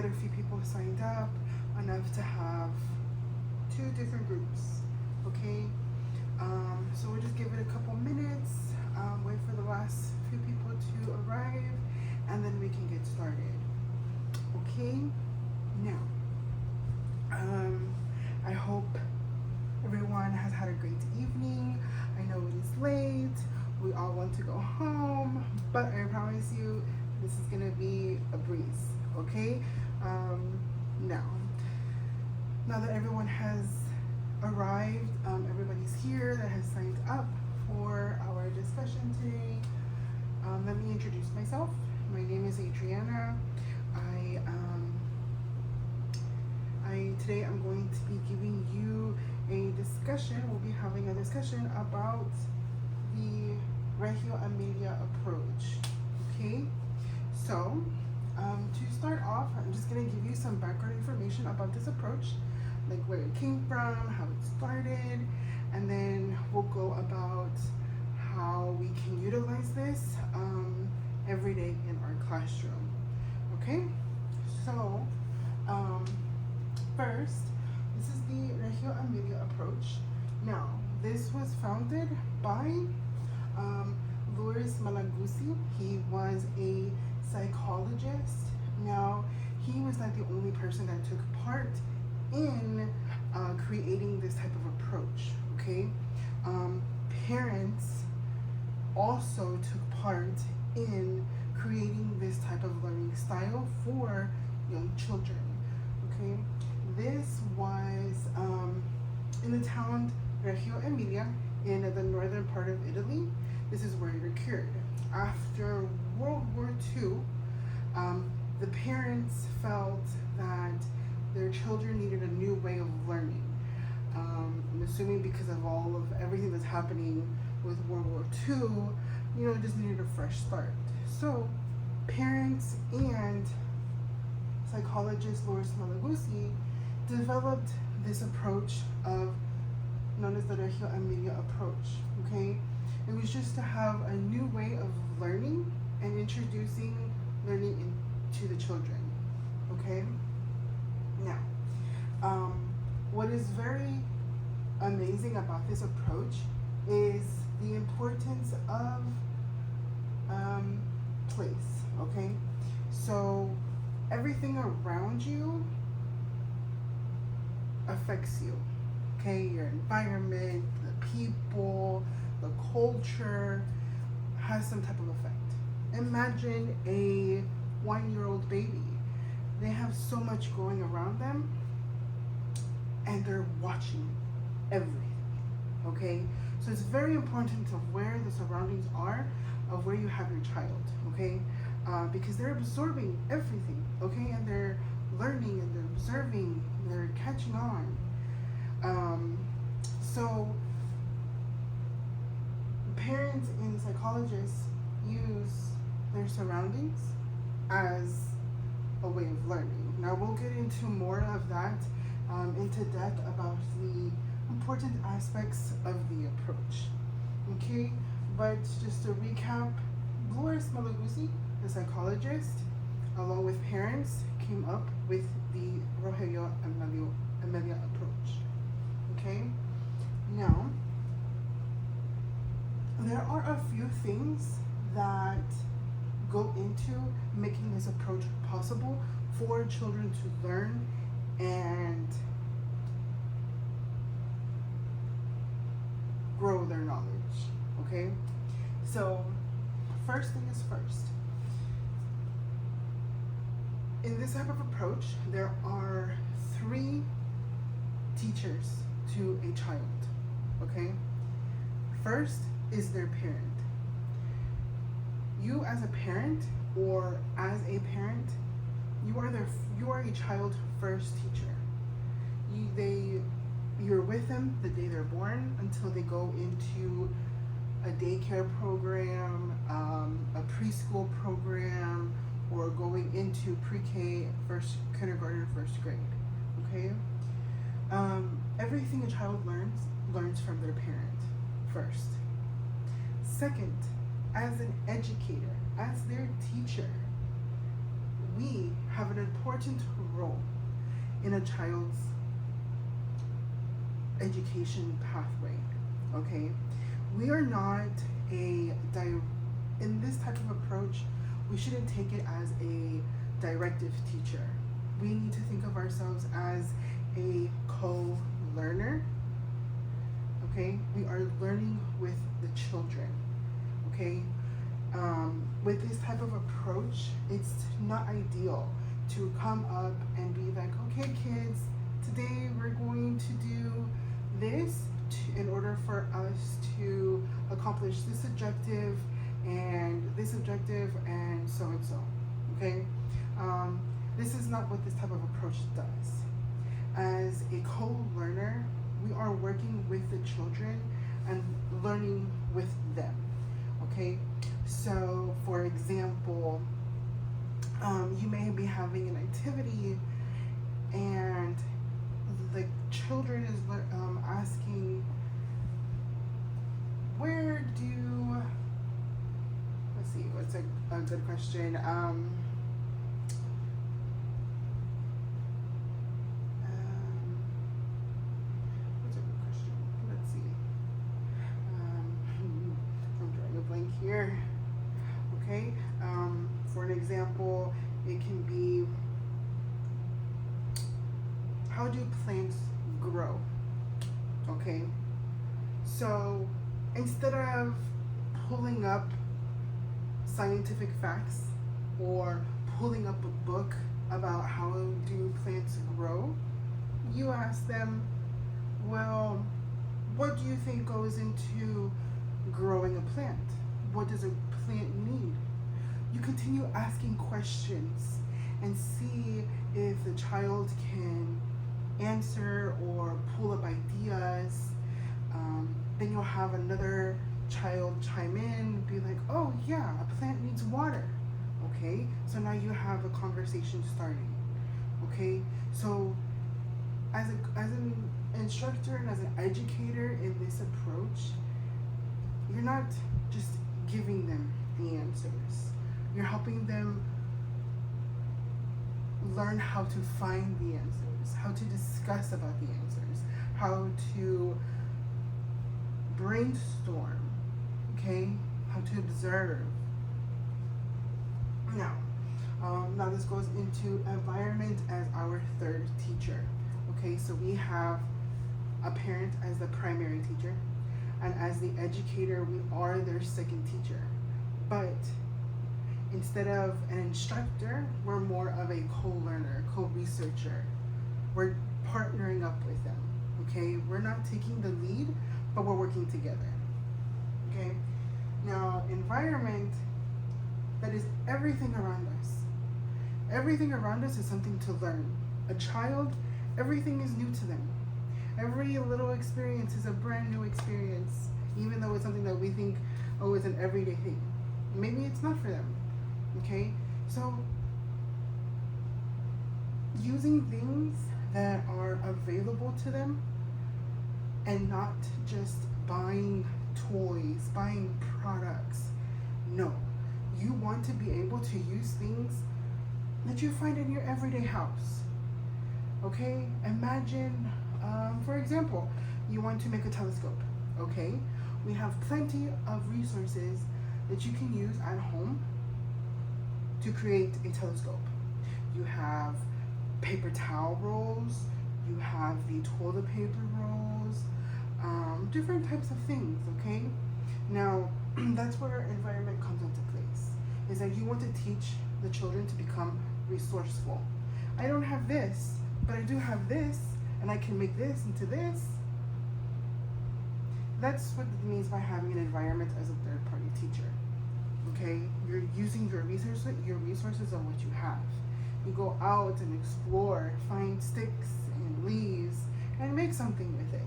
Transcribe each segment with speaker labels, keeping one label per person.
Speaker 1: get a few people signed up, enough to have 2 different groups. Okay, so we'll just give it a couple minutes, wait for the last few people to arrive, and then we can get started. Okay, now, I hope everyone has had a great evening. I know it is late, we all want to go home, but I promise you this is gonna be a breeze. Okay, now that everyone has arrived, everybody's here that has signed up for our discussion today. Let me introduce myself. My name is Adriana. Today I'm going to be giving you a discussion. We'll be having a discussion about the Reggio Emilia approach. Okay, so to start off, I'm just going to give you some background information about this approach, like where it came from, how it started, and then we'll go about how we can utilize this every day in our classroom. Okay, so first, this is the Reggio Emilia approach. Now, this was founded by Louis Malaguzzi. He was a psychologist. Now, he was not the only person that took part in creating this type of approach. Okay, parents also took part in creating this type of learning style for young children. Okay, this was in the town Reggio Emilia in the northern part of Italy. This is where it occurred. After World War II, the parents felt that their children needed a new way of learning. I'm assuming because of everything that's happening with World War II, just needed a fresh start. So parents and psychologist Louis Malaguzzi developed this approach known as the Reggio Emilia approach. Okay, it was just to have a new way of learning and introducing learning into the children. Okay, now what is very amazing about this approach is the importance of place. Okay, so everything around you affects you. Okay, your environment, the people, the culture has some type of effect. Imagine a 1-year-old baby. They have so much going around them and they're watching everything. Okay, so it's very important of where the surroundings are of where you have your child. Okay, because they're absorbing everything. Okay, and they're learning and they're observing, and they're catching on. So parents and psychologists use their surroundings as a way of learning. Now we'll get into more of that into depth about the important aspects of the approach. Okay, but just to recap, Louis Malaguzzi, the psychologist, along with parents, came up with the Reggio Emilia approach. Okay, now there are a few things that go into making this approach possible for children to learn and grow their knowledge. Okay, so first thing is first. In this type of approach, there are 3 teachers to a child. Okay, first is their parent. You as a parent or as a parent, you are a child's first teacher. You're with them the day they're born until they go into a daycare program, a preschool program, or going into pre-K, kindergarten, first grade. Okay, everything a child learns from their parent first. Second, as an educator, as their teacher, we have an important role in a child's education pathway. Okay, we are not in this type of approach, we shouldn't take it as a directive teacher. We need to think of ourselves as a co-learner. Okay, we are learning with the children. Okay, with this type of approach, it's not ideal to come up and be like, okay, kids, today we're going to do this in order for us to accomplish this objective and so and so. Okay, this is not what this type of approach does. As a co-learner, we are working with the children and learning with them. Okay, so for example, you may be having an activity and the children is asking, where do, let's see, what's a good question? What's a good question? Let's see. I'm drawing a blank here. Okay, for an example, it can be, how do plants grow? Okay, so instead of pulling up scientific facts or pulling up a book about how do plants grow, you ask them, well, what do you think goes into growing a plant? What does a plant need? You continue asking questions and see if the child can answer or pull up ideas. Then you'll have another child chime in and be like, oh yeah, a plant needs water. Okay, so now you have a conversation starting. Okay, so as an instructor and as an educator in this approach, you're not just giving them the answers. You're helping them learn how to find the answers, how to discuss about the answers, how to brainstorm, okay, how to observe. Now this goes into environment as our third teacher. Okay, so we have a parent as the primary teacher, and as the educator, we are their second teacher. But instead of an instructor, we're more of a co-learner, co-researcher. We're partnering up with them. Okay, we're not taking the lead, but we're working together. Okay, now environment, that is everything around us. Everything around us is something to learn. A child, everything is new to them. Every little experience is a brand new experience, even though it's something that we think, oh, it's an everyday thing. Maybe it's not for them. Okay, so using things that are available to them and not just buying toys, buying products. No, you want to be able to use things that you find in your everyday house. Okay, imagine, for example, you want to make a telescope. Okay, we have plenty of resources that you can use at home to create a telescope. You have paper towel rolls, you have the toilet paper rolls, different types of things, okay? Now, that's where environment comes into place, is that you want to teach the children to become resourceful. I don't have this, but I do have this, and I can make this into this. That's what it means by having an environment as a third-party teacher. Okay, you're using your resources on what you have. You go out and explore, find sticks and leaves, and make something with it.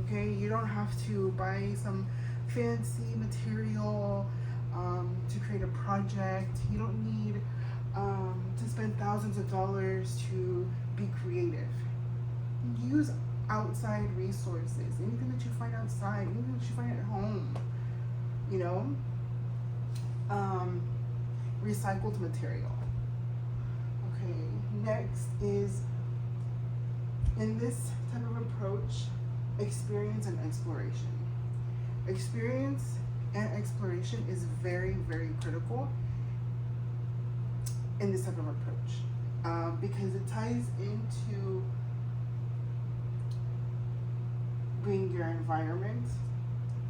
Speaker 1: Okay, you don't have to buy some fancy material to create a project. You don't need to spend thousands of dollars to be creative. Use outside resources, anything that you find outside, anything that you find at home, you know. Recycled material. Next is, in this type of approach, experience and exploration. Experience and exploration is very, very critical in this type of approach, because it ties into being your environment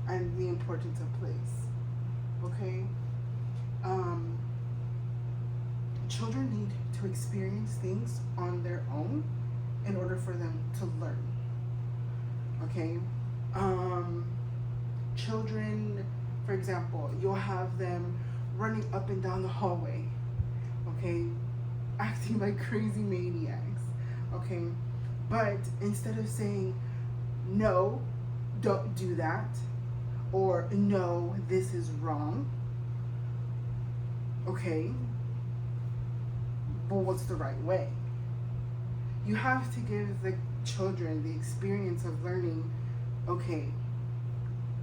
Speaker 1: and the importance of place. Okay? Children need to experience things on their own in order for them to learn. Okay? Children, for example, you'll have them running up and down the hallway, okay, acting like crazy maniacs, okay? But instead of saying, no, don't do that, or no, this is wrong, okay, but what's the right way? You have to give the children the experience of learning, okay,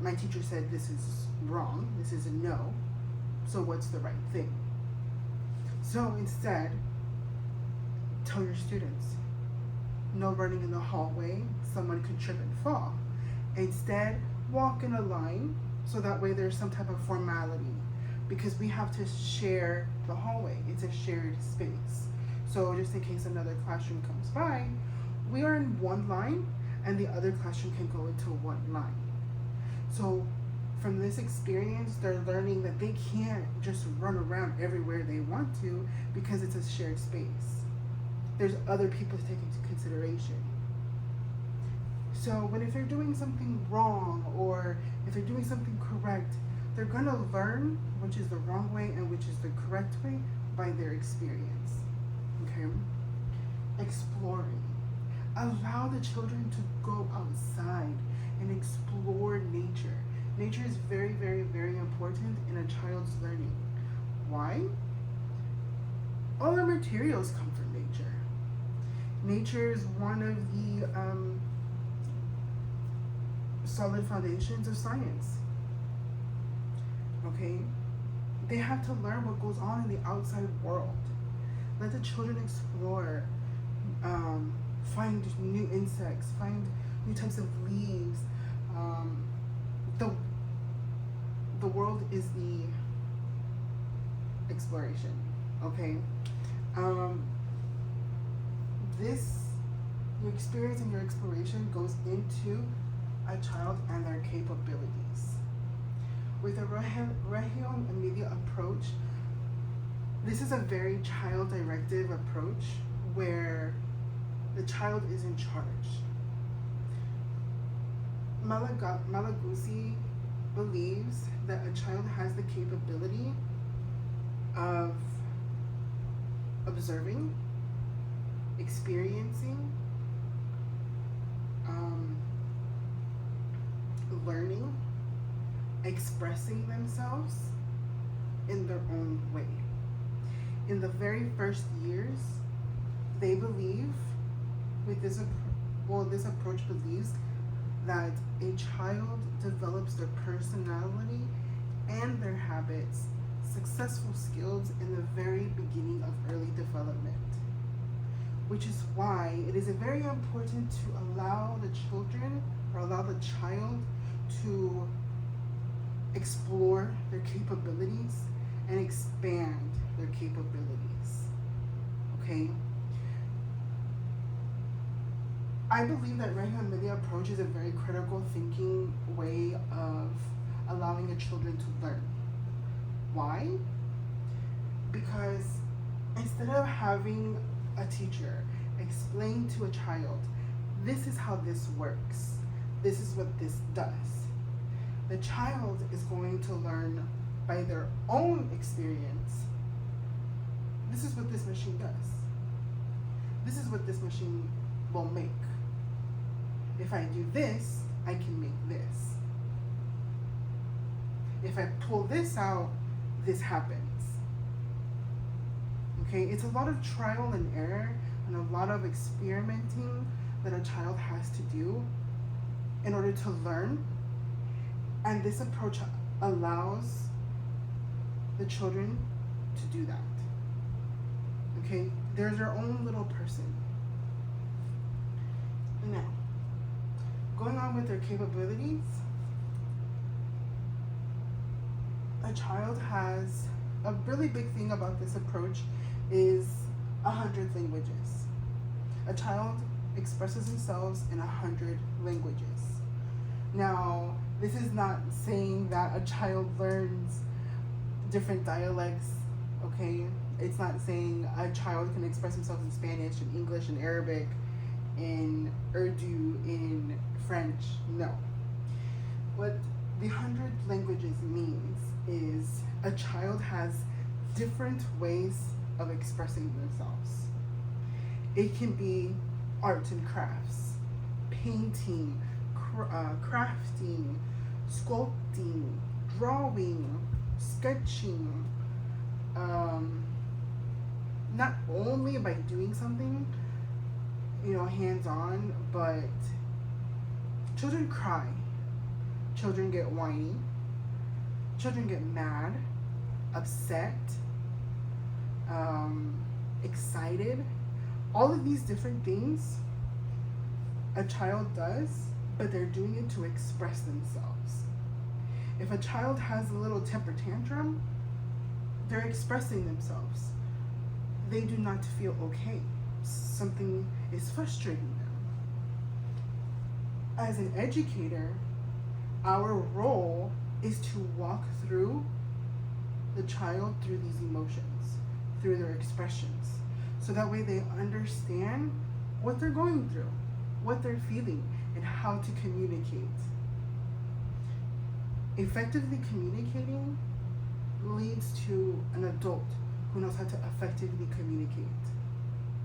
Speaker 1: my teacher said this is wrong, this is a no, so what's the right thing? So instead, tell your students, no running in the hallway, someone could trip and fall. Instead, walk in a line, so that way there's some type of formality, because we have to share the hallway. It's a shared space. So just in case another classroom comes by, we are in one line and the other classroom can go into one line. So from this experience, they're learning that they can't just run around everywhere they want to because it's a shared space. There's other people to take into consideration. So if they're doing something wrong or if they're doing something correct, they're gonna learn which is the wrong way and which is the correct way by their experience. Okay? Exploring. Allow the children to go outside and explore nature. Nature is very, very, very important in a child's learning. Why? All our materials come from nature. Nature is one of the solid foundations of science. Okay? They have to learn what goes on in the outside world. Let the children explore, find new insects, find new types of leaves. The world is the exploration, okay? Your experience and your exploration goes into a child and their capabilities. With the Reggio Emilia approach, this is a very child-directed approach where the child is in charge. Malaguzzi believes that a child has the capability of observing, experiencing, learning, expressing themselves in their own way. In the very first years, they believe this approach believes that a child develops their personality and their habits, successful skills in the very beginning of early development. Which is why it is very important to allow the children or allow the child to explore their capabilities and expand their capabilities. Okay? I believe that Reggio Emilia approach is a very critical thinking way of allowing the children to learn. Why? Because instead of having a teacher explain to a child, this is how this works, this is what this does, the child is going to learn by their own experience. This is what this machine does. This is what this machine will make. If I do this, I can make this. If I pull this out, this happens. Okay, it's a lot of trial and error and a lot of experimenting that a child has to do in order to learn. And this approach allows the children to do that. Okay, they're their own little person. Now, going on with their capabilities, a child has a really big thing about this approach is 100 languages. A child expresses themselves in 100 languages. Now, this is not saying that a child learns different dialects, okay? It's not saying a child can express himself in Spanish, in English, in Arabic, in Urdu, in French. No. What the 100 languages means is a child has different ways of expressing themselves. It can be arts and crafts, painting, crafting, sculpting, drawing, sketching. Not only by doing something, hands-on, but children cry, children get whiny, children get mad, upset, excited. All of these different things a child does, but they're doing it to express themselves. If a child has a little temper tantrum, they're expressing themselves. They do not feel okay. Something is frustrating them. As an educator, our role is to walk through the child through these emotions, through their expressions, so that way they understand what they're going through, what they're feeling, and how to communicate. Effectively communicating leads to an adult who knows how to effectively communicate,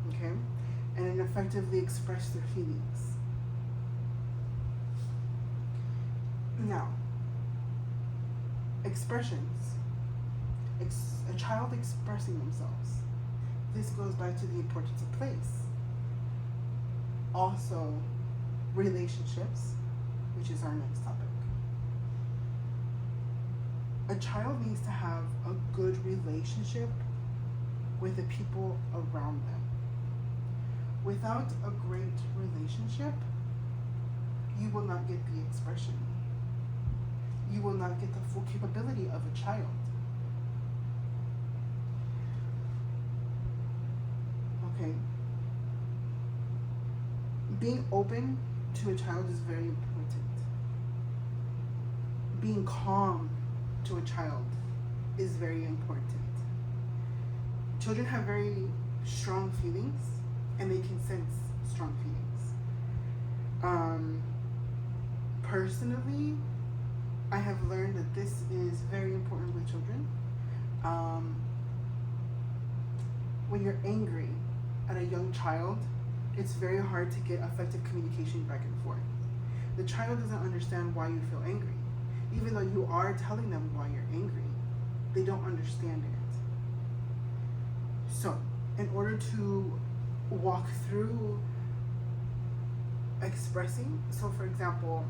Speaker 1: okay? And effectively express their feelings. Now, expressions. A child expressing themselves. This goes back to the importance of place. Also, relationships, which is our next topic. A child needs to have a good relationship with the people around them. Without a great relationship, you will not get the expression. You will not get the full capability of a child. Okay. Being open to a child is very important. Being calm to a child is very important. Children have very strong feelings, and they can sense strong feelings. Personally, I have learned that this is very important with children. When you're angry at a young child, it's very hard to get effective communication back and forth. The child doesn't understand why you feel angry. Even though you are telling them why you're angry, they don't understand it. So, in order to walk through expressing, so for example,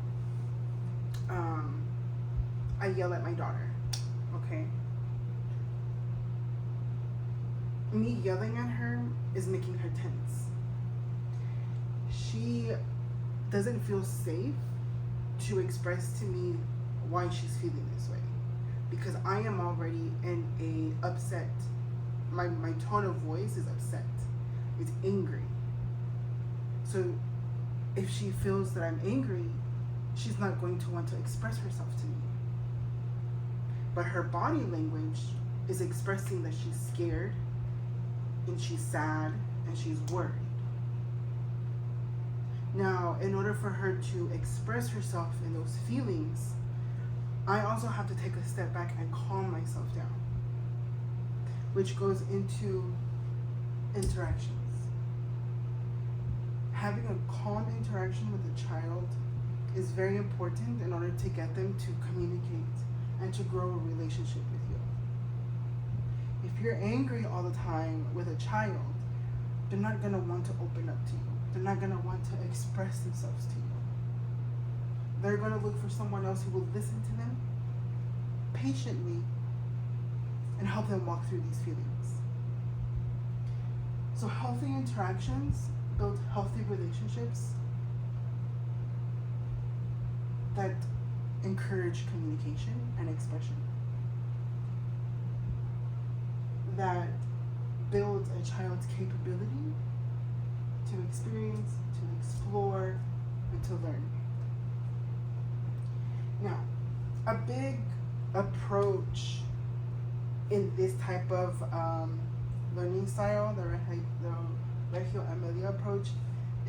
Speaker 1: I yell at my daughter, okay? Me yelling at her is making her tense. She doesn't feel safe to express to me why she's feeling this way, because I am already in a upset. My tone of voice is upset. It's angry. So if she feels that I'm angry, she's not going to want to express herself to me. But her body language is expressing that she's scared, and she's sad, and she's worried. Now, in order for her to express herself in those feelings, I also have to take a step back and calm myself down, which goes into interactions. Having a calm interaction with a child is very important in order to get them to communicate and to grow a relationship with you. If you're angry all the time with a child, they're not going to want to open up to you. They're not going to want to express themselves to you. They're going to look for someone else who will listen to them patiently and help them walk through these feelings. So healthy interactions build healthy relationships that encourage communication and expression, that builds a child's capability to experience, to explore, and to learn. Now, a big approach in this type of learning style, the Reggio Emilia approach,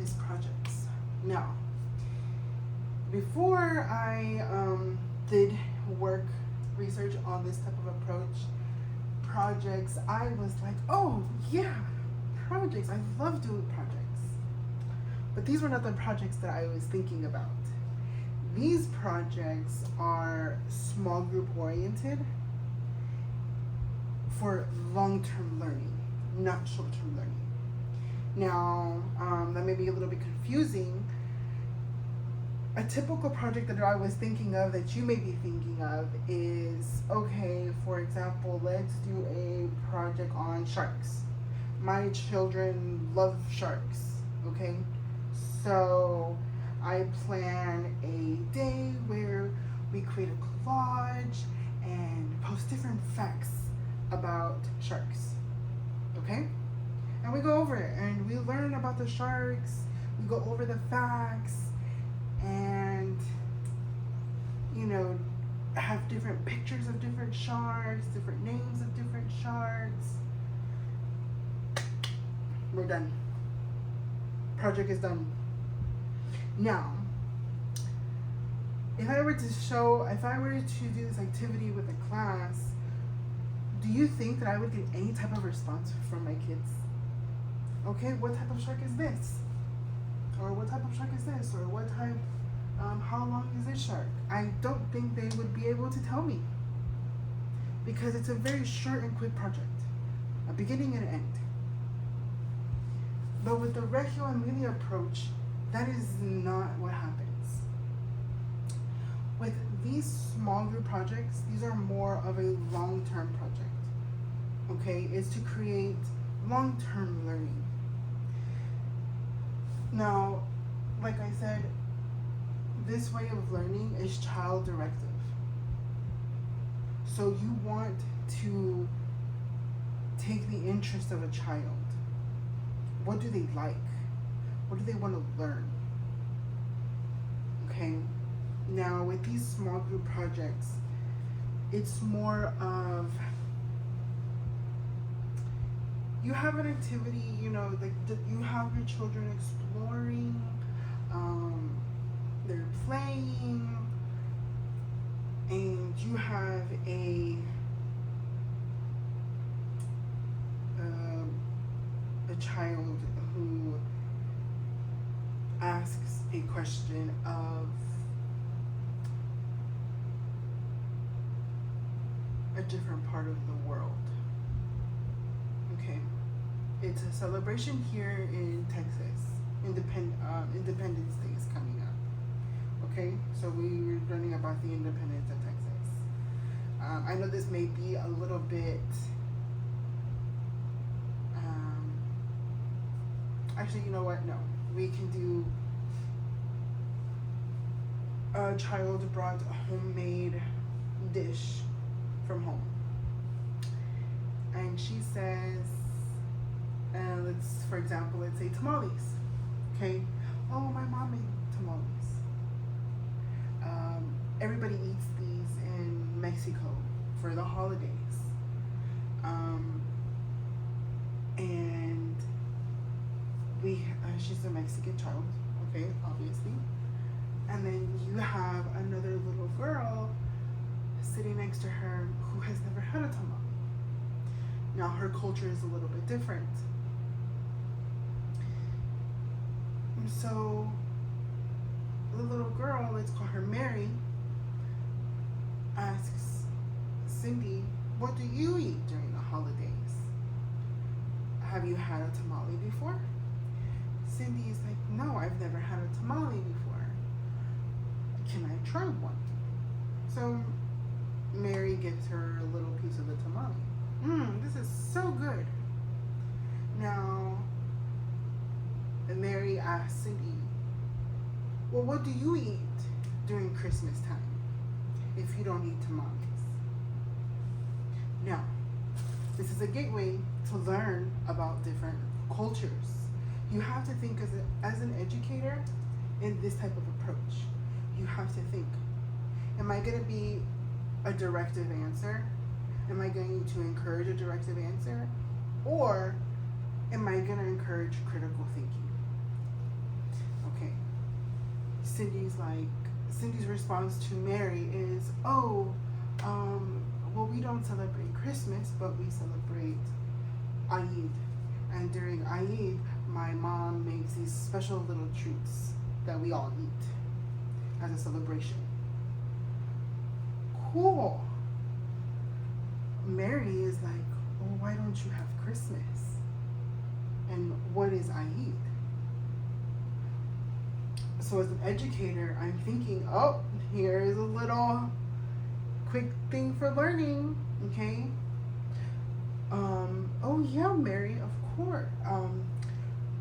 Speaker 1: is projects. Now, before I did research on this type of approach, projects, I was like, oh yeah, projects. I love doing projects. But these were not the projects that I was thinking about. These projects are small group oriented for long-term learning, not short-term learning. Now, that may be a little bit confusing. A typical project that I was thinking of, that you may be thinking of, is, okay, for example, let's do a project on sharks. My children love sharks, okay? So I plan a day where we create a collage and post different facts about sharks, okay? And we go over it and we learn about the sharks, we go over the facts, and have different pictures of different sharks, different names of different sharks. We're done. Project is done. Now, if I were to do this activity with a class, do you think that I would get any type of response from my kids? Okay, what type of shark is this? Or what type of shark is this? Or what type, how long is this shark? I don't think they would be able to tell me, because it's a very short and quick project, a beginning and an end. But with the Reggio Emilia approach, that is not what happens. With these small group projects, these are more of a long-term project, okay? It's to create long-term learning. Now, like I said, this way of learning is child-directive. So you want to take the interest of a child. What do they like? What do they want to learn? Okay? Now, with these small group projects, it's more of, you have an activity, you have your children exploring, they're playing, and you have a child who asks a question of a different part of the world. Okay, it's a celebration here in Texas. Independence Day is coming up. Okay, so we're learning about the independence of Texas. I know this may be a little bit. Actually, you know what? No, we can do. A child brought a homemade dish from home, and she says, for example, let's say tamales. Okay, oh, my mom made tamales. Everybody eats these in Mexico for the holidays, and she's a Mexican child, okay, obviously. And then you have another little girl sitting next to her who has never had a tamale. Now, her culture is a little bit different. And so the little girl, let's call her Mary, asks Cindy, what do you eat during the holidays? Have you had a tamale before? Cindy is like, no, I've never had a tamale before. Can I try one? So Mary gives her a little piece of the tamale. This is so good. Now, what do you eat during Christmas time if you don't eat tamales? Now, this is a gateway to learn about different cultures. You have to think as an educator in this type of approach. You have to think, am I going to be a directive answer? Am I going to encourage a directive answer? Or am I going to encourage critical thinking? Okay. Cindy's response to Mary is, well, we don't celebrate Christmas, but we celebrate Eid. And during Eid, my mom makes these special little treats that we all eat as a celebration. Cool. Mary is like, well, why don't you have Christmas? And what is Eid? So as an educator, I'm thinking, oh, here is a little quick thing for learning, okay? Oh yeah, Mary, of course.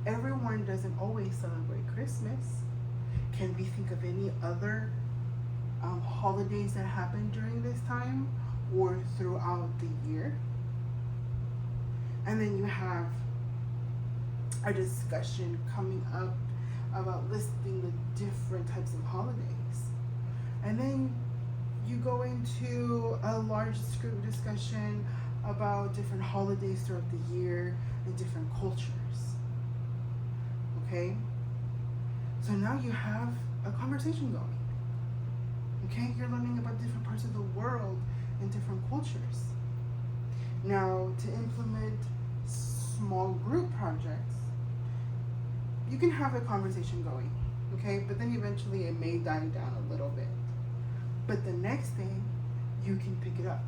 Speaker 1: Everyone doesn't always celebrate Christmas. Can we think of any other holidays that happen during this time or throughout the year? And then you have a discussion coming up about listing the different types of holidays. And then you go into a large group discussion about different holidays throughout the year and different cultures. Okay? So now you have a conversation going. Okay? You're learning about different parts of the world and different cultures. Now, to implement small group projects, you can have a conversation going, okay? But then eventually it may die down a little bit. But the next day, you can pick it up.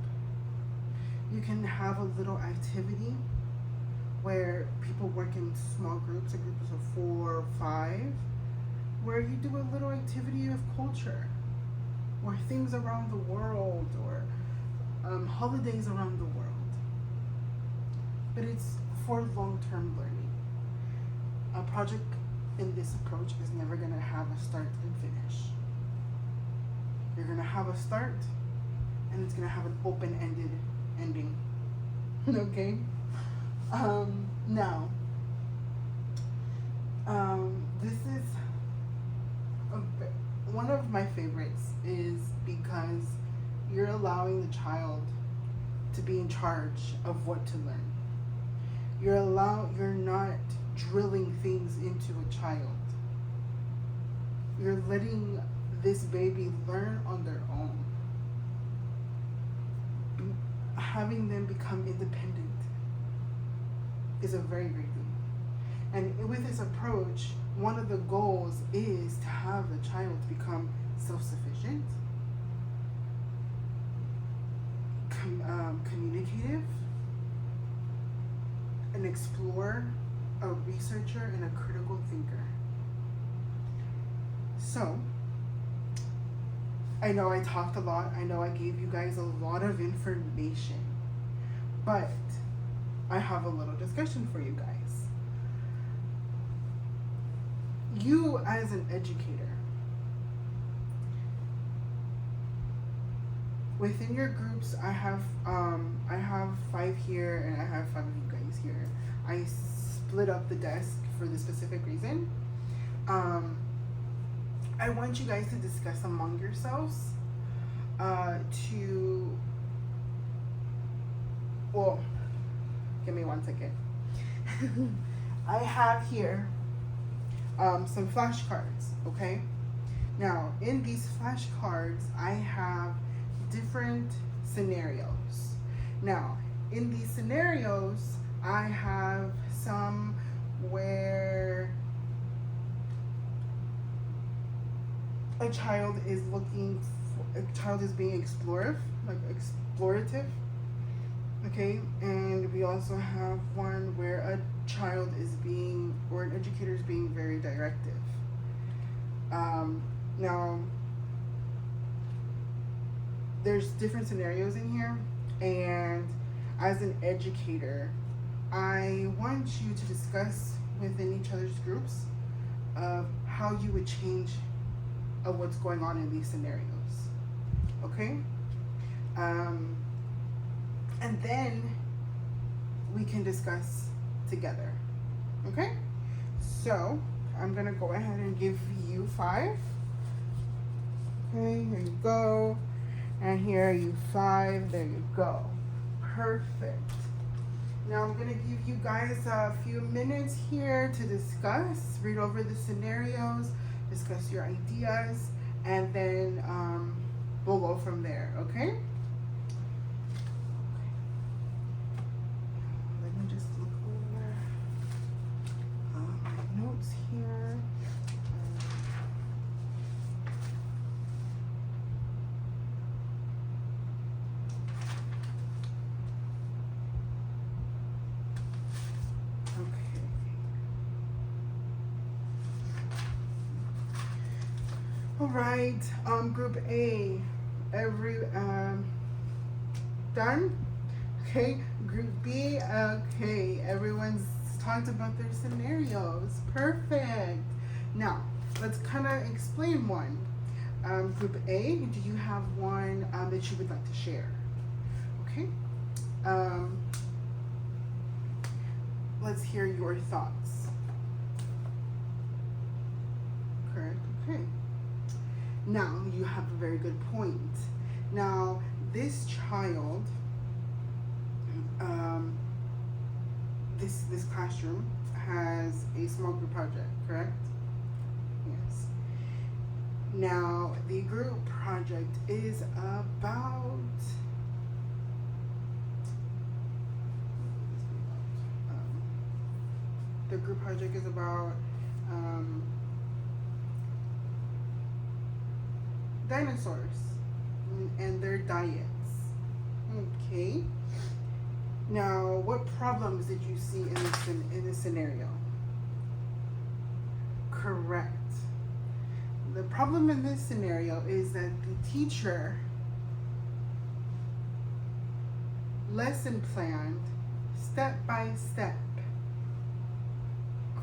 Speaker 1: You can have a little activity where people work in small groups, or groups of 4 or 5, where you do a little activity of culture, or things around the world, or holidays around the world. But it's for long-term learning. A project in this approach is never going to have a start and finish. You're going to have a start, and it's going to have an open-ended ending. Okay? Now, this is one of my favorites, is because you're allowing the child to be in charge of what to learn. You're not drilling things into a child. You're letting this baby learn on their own. Having them become independent is a very great thing. And with this approach, one of the goals is to have the child become self-sufficient, communicative, an explorer, a researcher, and a critical thinker. So, I know I talked a lot. I know I gave you guys a lot of information. But I have a little discussion for you guys. You as an educator, within your groups, I have 5 here and I have 5 of you guys here. I split up the desk for this specific reason. I want you guys to discuss among yourselves give me 1 second. I have here some flashcards, okay? Now, in these flashcards, I have different scenarios. Now, in these scenarios, I have some where a child is being explorative, okay? And we also have one where an educator is being very directive. Now, there's different scenarios in here, and as an educator, I want you to discuss within each other's groups of how you would change of what's going on in these scenarios. Okay? And then we can discuss together. Okay? So I'm gonna go ahead and give you 5. Okay, here you go. And here you 5. There you go. Perfect. Now I'm gonna give you guys a few minutes here to discuss, read over the scenarios, discuss your ideas, and then we'll go from there, okay? Let me just look over my notes here. All right, group A, done? Okay, group B, okay, everyone's talked about their scenarios, perfect. Now, let's kind of explain one. Group A, do you have one that you would like to share? Okay, let's hear your thoughts. Correct, okay. Now, you have a very good point. Now, this child, this classroom has a small group project, correct? Yes. Now, the group project is about, the group project is about dinosaurs and their diets. Okay. Now, what problems did you see in this scenario? Correct. The problem in this scenario is that the teacher lesson planned step by step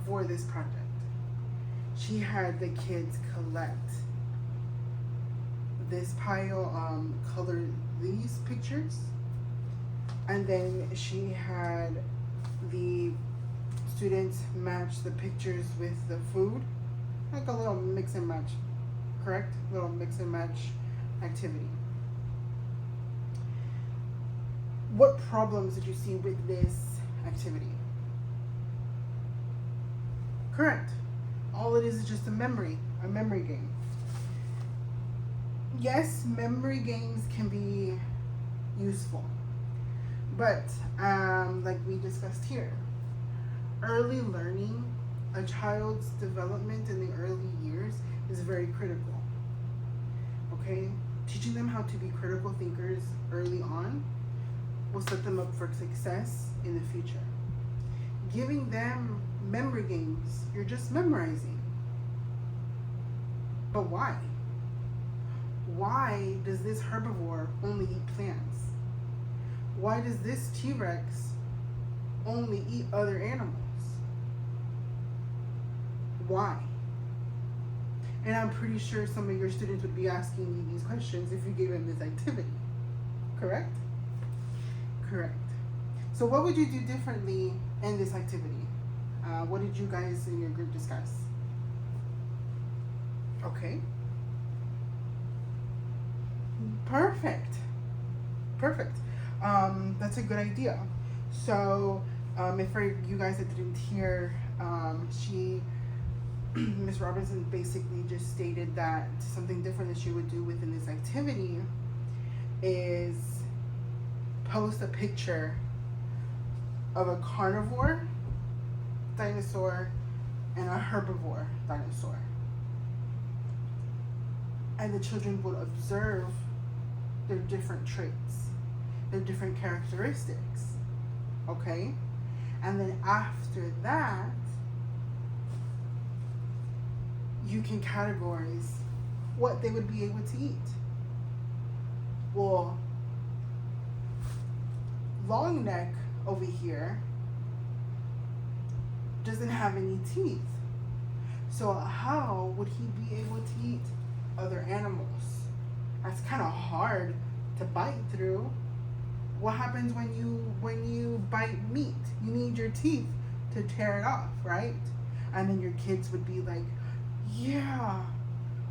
Speaker 1: for this project. She had the kids collect this pile, color these pictures, and then she had the students match the pictures with the food, like a little mix and match, correct? Little mix and match activity. What problems did you see with this activity? Correct. All it is just a memory game. Yes, memory games can be useful, but like we discussed here, early learning, a child's development in the early years is very critical. Okay, teaching them how to be critical thinkers early on will set them up for success in the future. Giving them memory games, you're just memorizing. But why? Why does this herbivore only eat plants? Why does this T-Rex only eat other animals? Why? And I'm pretty sure some of your students would be asking you these questions if you gave them this activity. Correct? Correct. So what would you do differently in this activity? What did you guys in your group discuss? Okay. Perfect. That's a good idea. So, if for you guys that didn't hear, Miss Robinson basically just stated that something different that she would do within this activity is post a picture of a carnivore dinosaur and a herbivore dinosaur. And the children would observe their different traits, their different characteristics, okay? And then after that, you can categorize what they would be able to eat. Well, long neck over here doesn't have any teeth. So how would he be able to eat other animals. That's kind of hard to bite through. What happens when you bite meat? You need your teeth to tear it off, right? And then your kids would be like, yeah,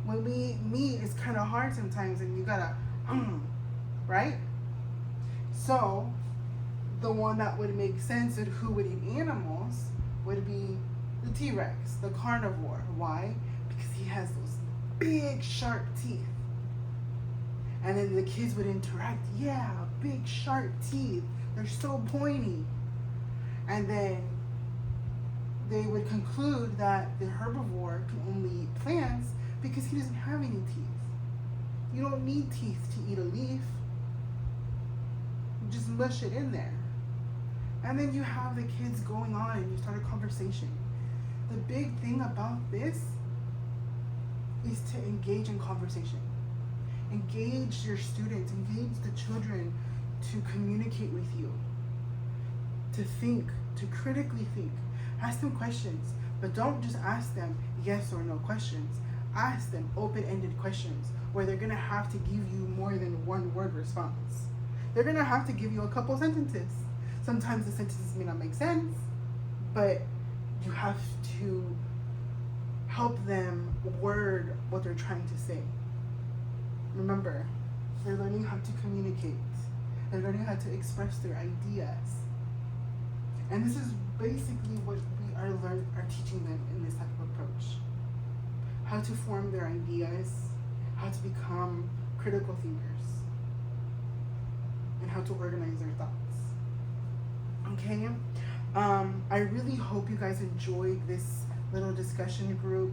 Speaker 1: when we eat meat, it's kind of hard sometimes, and you gotta, right? So, the one that would make sense of who would eat animals would be the T-Rex, the carnivore. Why? Because he has those big, sharp teeth. And then the kids would interact, yeah, big, sharp teeth. They're so pointy. And then they would conclude that the herbivore can only eat plants because he doesn't have any teeth. You don't need teeth to eat a leaf. You just mush it in there. And then you have the kids going on and you start a conversation. The big thing about this is to engage in conversation. Engage your students, engage the children to communicate with you, to think, to critically think. Ask them questions, but don't just ask them yes or no questions. Ask them open-ended questions where they're gonna have to give you more than one word response. They're gonna have to give you a couple sentences. Sometimes the sentences may not make sense, but you have to help them word what they're trying to say. Remember, they're learning how to communicate. They're learning how to express their ideas. And this is basically what we are teaching them in this type of approach. How to form their ideas, how to become critical thinkers, and how to organize their thoughts. Okay? I really hope you guys enjoyed this little discussion group.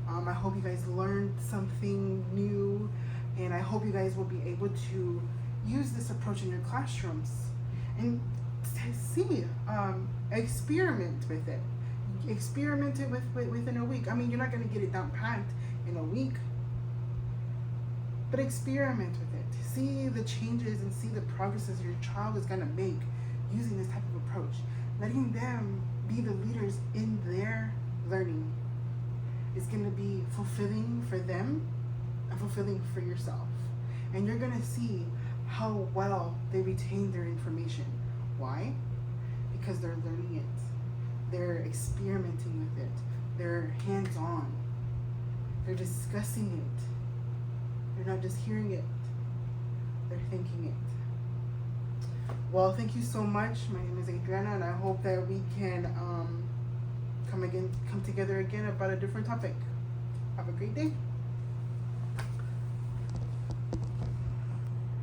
Speaker 1: I hope you guys learned something new, and I hope you guys will be able to use this approach in your classrooms and see, experiment with it. Experiment it within a week. I mean, you're not going to get it down packed in a week, but experiment with it. See the changes and see the progresses your child is going to make using this type of approach. Letting them be the leaders in their learning is going to be fulfilling for them and fulfilling for yourself. And you're going to see how well they retain their information. Why? Because they're learning it. They're experimenting with it. They're hands-on. They're discussing it. They're not just hearing it. They're thinking it. Well, thank you so much. My name is Adriana, and I hope that we can come together again about a different topic. Have a great day.